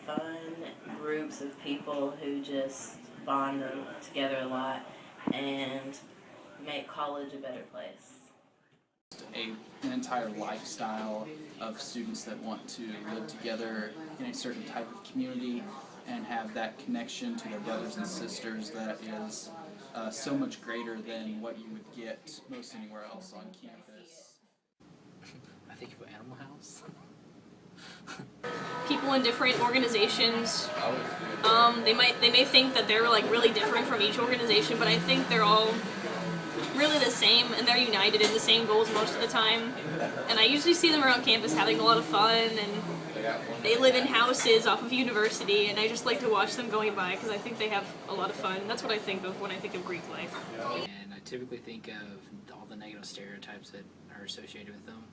Fun groups of people who just bond together a lot and make college a better place. An entire lifestyle of students that want to live together in a certain type of community and have that connection to their brothers and sisters that is so much greater than what you would get most anywhere else on campus. I think of Animal House. People in different organizations, they may think that they're like really different from each organization, but I think they're all really the same and they're united in the same goals most of the time. And I usually see them around campus having a lot of fun, and they live in houses off of university, and I just like to watch them going by because I think they have a lot of fun. That's what I think of when I think of Greek life. And I typically think of all the negative stereotypes that are associated with them.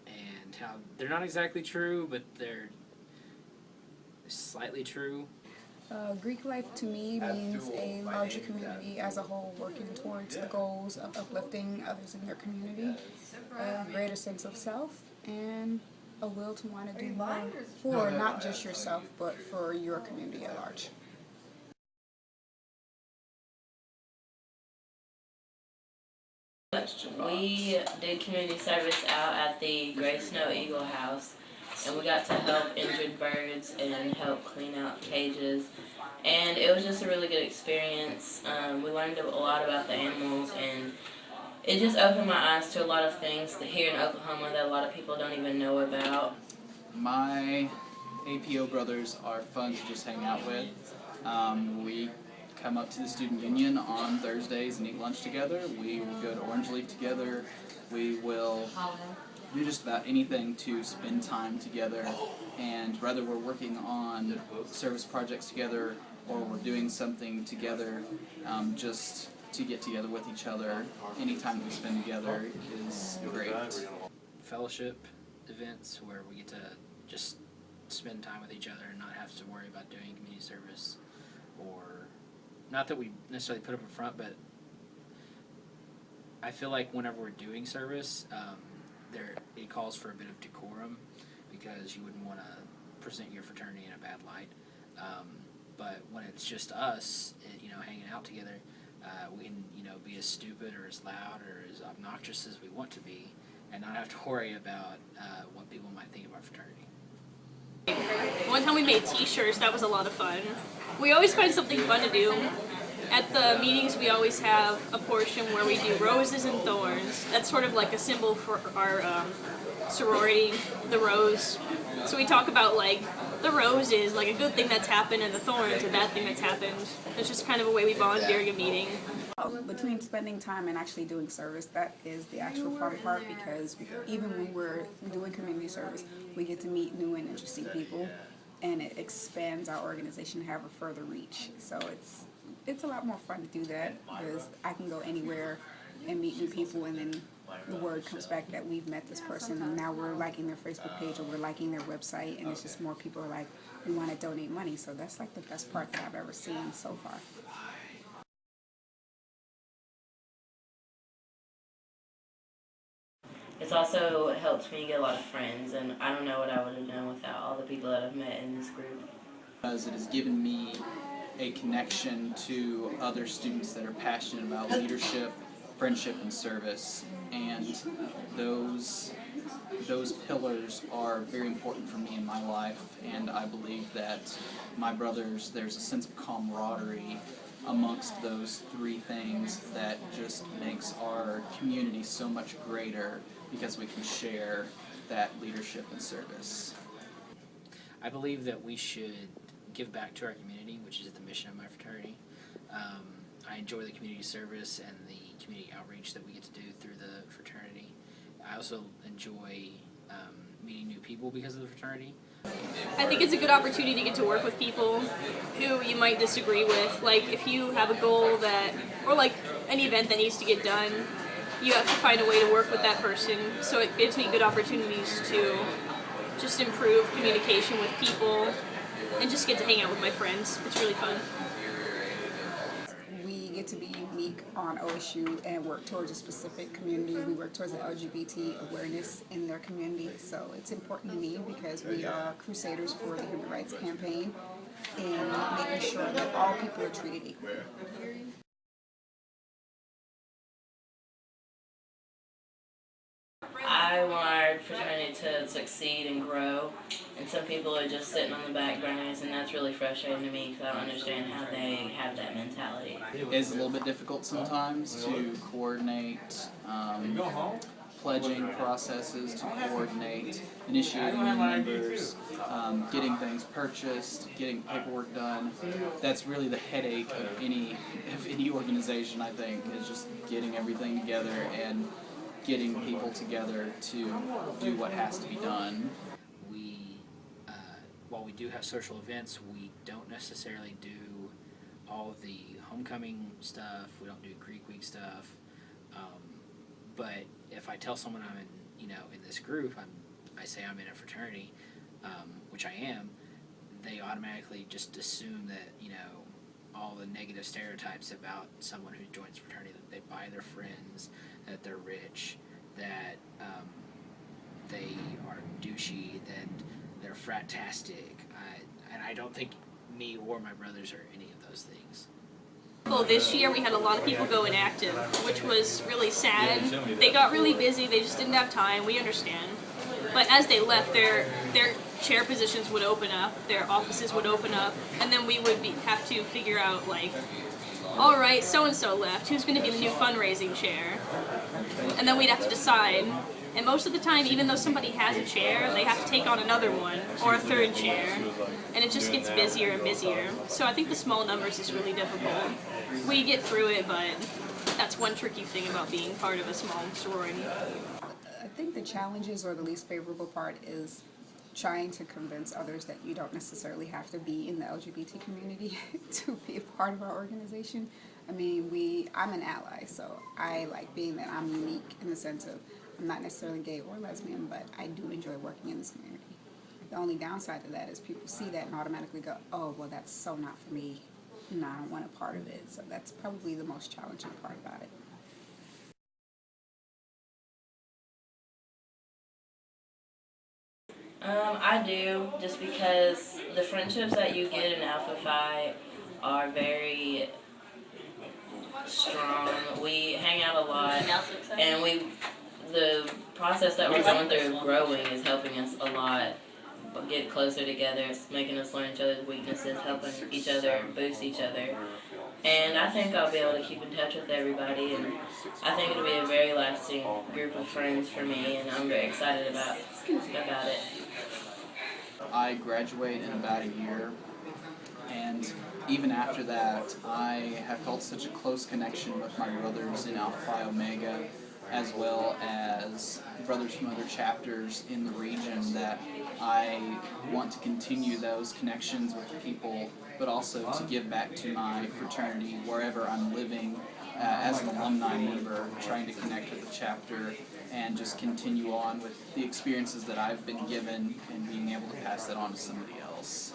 And how they're not exactly true, but they're slightly true. Greek life to me means a larger community as a whole working towards the goals of uplifting others in their community, a greater sense of self, and a will to want to do more for not just yourself, but for your community at large. We did community service out at the Gray Snow Eagle House, and we got to help injured birds and help clean out cages, and it was just a really good experience. We learned a lot about the animals, and it just opened my eyes to a lot of things here in Oklahoma that a lot of people don't even know about. My APO brothers are fun to just hang out with. We come up to the Student Union on Thursdays and eat lunch together. We will go to Orange Leaf together. We will do just about anything to spend time together, and whether we're working on service projects together or we're doing something together, just to get together with each other anytime that we spend together is great. Fellowship events where we get to just spend time with each other and not have to worry about doing community service, or not that we necessarily put up in front, but I feel like whenever we're doing service, it calls for a bit of decorum because you wouldn't want to present your fraternity in a bad light. But when it's just us, hanging out together, we can, be as stupid or as loud or as obnoxious as we want to be, and not have to worry about what people might think of our fraternity. One time we made t-shirts, that was a lot of fun. We always find something fun to do. At the meetings we always have a portion where we do roses and thorns. That's sort of like a symbol for our sorority, the rose. So we talk about like the rose is like a good thing that's happened and the thorns a bad thing that's happened. It's just kind of a way we bond during a meeting. Between spending time and actually doing service, that is the actual fun part, because even when we're doing community service, we get to meet new and interesting people, and it expands our organization to have a further reach. So it's a lot more fun to do that, because I can go anywhere and meet new people, and then the word comes back that we've met this person, and now we're liking their Facebook page or we're liking their website, and it's just more people are like, we want to donate money. So that's like the best part that I've ever seen so far. It's also helped me get a lot of friends, and I don't know what I would have done without all the people that I've met in this group. Because it has given me a connection to other students that are passionate about leadership, friendship, and service, and those pillars are very important for me in my life, and I believe that my brothers, there's a sense of camaraderie amongst those three things that just makes our community so much greater because we can share that leadership and service. I believe that we should give back to our community, which is the mission of my fraternity. I enjoy the community service and the community outreach that we get to do through the fraternity. I also enjoy meeting new people because of the fraternity. I think it's a good opportunity to get to work with people who you might disagree with. Like if you have a goal or like an event that needs to get done, you have to find a way to work with that person. So it gives me good opportunities to just improve communication with people and just get to hang out with my friends. It's really fun. We get get to be unique on OSU and work towards a specific community. We work towards the LGBT awareness in their community, so it's important to me because we are crusaders for the Human Rights Campaign and making sure that all people are treated equally. I want our fraternity to succeed and grow, and some people are just sitting on the back burners, and that's really frustrating to me because I don't understand how they have that mentality. It's a little bit difficult sometimes to coordinate pledging processes, to coordinate initiating new members, getting things purchased, getting paperwork done. That's really the headache of any organization, I think, is just getting everything together and getting people together to do what has to be done. We, while we do have social events, we don't necessarily do all of the homecoming stuff. We don't do Greek Week stuff. But if I tell someone I'm in this group, I say I'm in a fraternity, which I am, they automatically just assume that all the negative stereotypes about someone who joins fraternity, that they buy their friends, that they're rich, that they are douchey, that they're frat-tastic. And I don't think me or my brothers are any of those things. Well, this year we had a lot of people go inactive, which was really sad. They got really busy, they just didn't have time, we understand. But as they left, their chair positions would open up, their offices would open up, and then we would have to figure out, like, all right, so-and-so left, who's going to be the new fundraising chair? And then we'd have to decide. And most of the time, even though somebody has a chair, they have to take on another one, or a third chair, and it just gets busier and busier. So I think the small numbers is really difficult. We get through it, but that's one tricky thing about being part of a small sorority. I think the challenges or the least favorable part is trying to convince others that you don't necessarily have to be in the LGBT community to be a part of our organization. I mean, I'm an ally, so I like being that I'm unique in the sense of I'm not necessarily gay or lesbian, but I do enjoy working in this community. The only downside to that is people see that and automatically go, oh, well, that's so not for me. No, I don't want a part of it. So that's probably the most challenging part about it. I do, just because the friendships that you get in Alpha Phi are very strong. We hang out a lot, and the process that we're going through of growing is helping us a lot get closer together. It's making us learn each other's weaknesses, helping each other, boost each other. And I think I'll be able to keep in touch with everybody, and I think it'll be a very lasting group of friends for me, and I'm very excited about it. I graduate in about a year, and even after that, I have felt such a close connection with my brothers in Alpha Phi Omega, as well as brothers from other chapters in the region, that I want to continue those connections with people, but also to give back to my fraternity wherever I'm living as an alumni member, trying to connect with the chapter and just continue on with the experiences that I've been given and being able to pass that on to somebody else.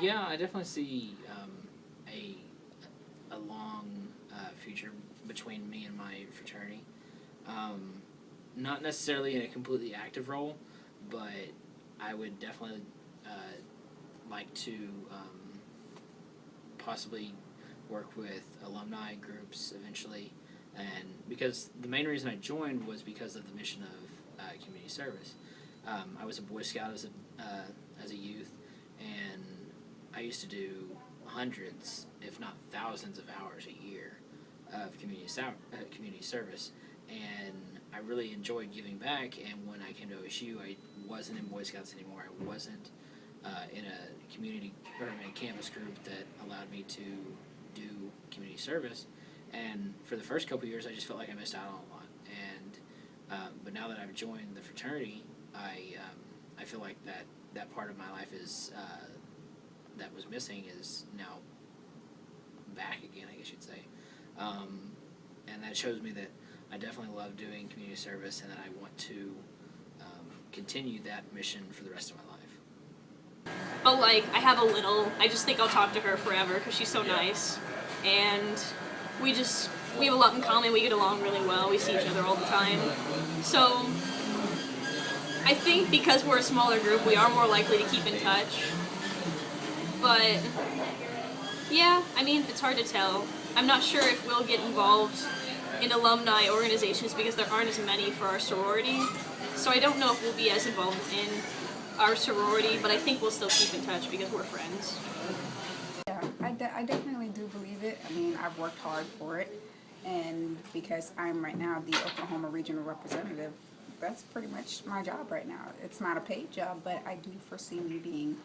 Yeah, I definitely see a long future between me and my fraternity. Not necessarily in a completely active role, but I would definitely like to possibly work with alumni groups eventually, and because the main reason I joined was because of the mission of community service. I was a Boy Scout as a youth, and I used to do hundreds, if not thousands of hours a year of community service, and I really enjoyed giving back. And when I came to OSU, I wasn't in Boy Scouts anymore. I wasn't in a community or in a campus group that allowed me to do community service. And for the first couple of years, I just felt like I missed out on a lot. And but now that I've joined the fraternity, I feel like that part of my life is that was missing is now back again, I guess you'd say. And that shows me that I definitely love doing community service, and that I want to continue that mission for the rest of my life. But like, I just think I'll talk to her forever because she's so nice. and we have a lot in common. We get along really well. We see each other all the time. So I think because we're a smaller group, we are more likely to keep in touch. But yeah, I mean, it's hard to tell. I'm not sure if we'll get involved in alumni organizations because there aren't as many for our sorority. So I don't know if we'll be as involved in our sorority, but I think we'll still keep in touch because we're friends. Yeah, I definitely do believe it. I mean, I've worked hard for it, and because I'm right now the Oklahoma Regional Representative, that's pretty much my job right now. It's not a paid job, but I do foresee me being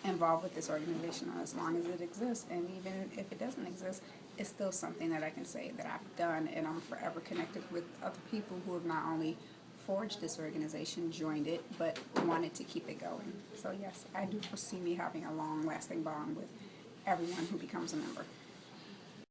involved with this organization as long as it exists, and even if it doesn't exist, it's still something that I can say that I've done, and I'm forever connected with other people who have not only forged this organization, joined it, but wanted to keep it going. So yes, I do foresee me having a long-lasting bond with everyone who becomes a member.